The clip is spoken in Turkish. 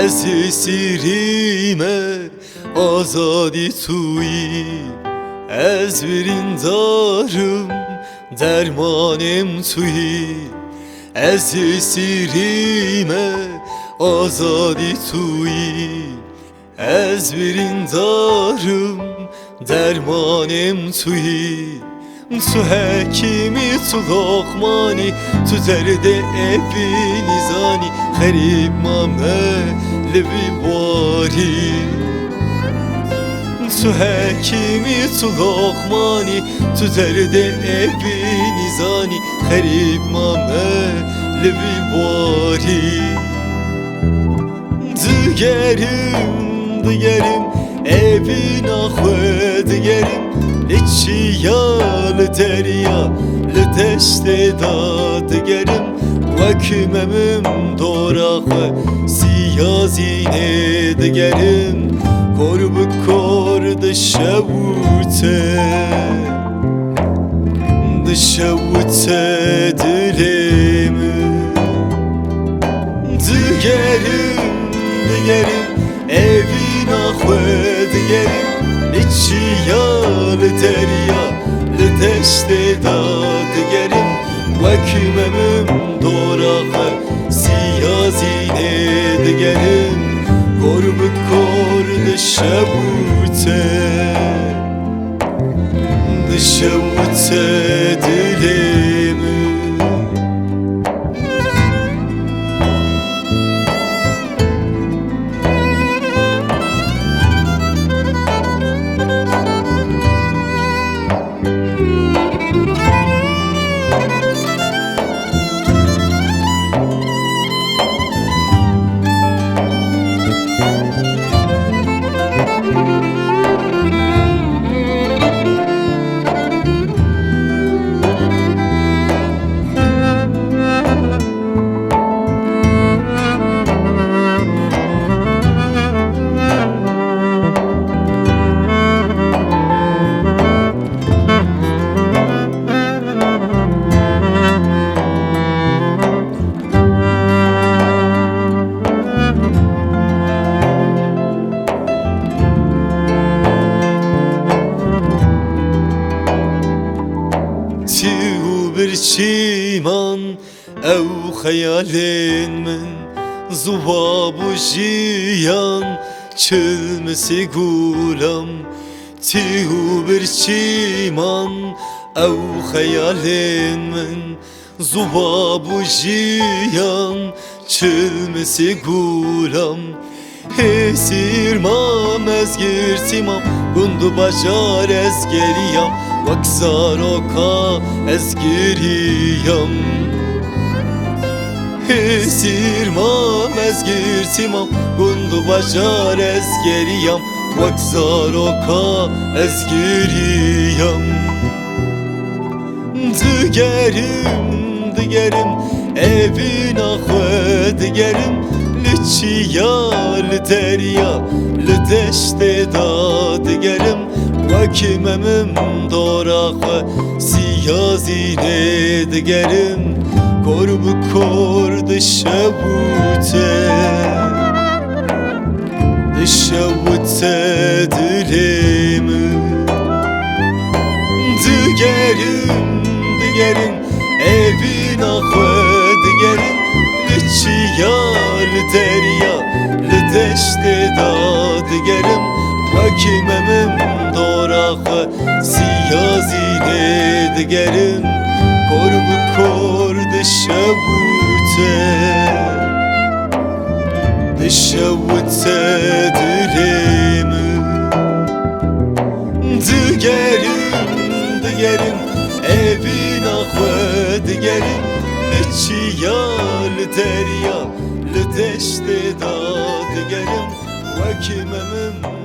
از سیریم آزادی تویی از بریندارم درمانم تویی از سیریم آزادی تویی از بریندارم درمانم تویی تو حکیمی تو لقمانی تو درد ابی نیزانی خریب مامه لبی باری تو حکیمی تو لقمانی تو درد ابی نیزانی خریب مامه لبی باری دیگرم evi naxwe digerim Leçiyal derya Leteşte da digerim Vakimemim doraxwe Siyazine digerim Korbu kor dışavute Dışavute dilimi Digerim evi naxwe digerim Leçiyal derya Leteşte da digerim Vakimemim doraxwe Siyazine digerim Korbu kor dışavute Dışavute dilimi چیمان او خیالین من زواب و جیان چلمسی گولم تیو بر چیمان او خیالین من زواب و جیان چلمسی گولم Hesirmam ez girtimam Gundu bacar ez geriyam Vaksaroka ez giriyam Hesirmam ez girtimam Gundu bacar ez geriyam Vaksaroka ez giriyam Digerim evin axwe digerim Leçiyal derya Leteşte da digerim Vakimemim doraxwe Siyazine digerim Korbu kor dışavute Dışavute dilimi Digerim evin axwe digerim Leçiyal derya Leteşte da digerim Vakimemim doraxwe Siyazine digerim Korbu kor dışavute Dışavute dilimi Digerim evin axwe digerim Leçiyal derya Leteşte da digerim Vakimemim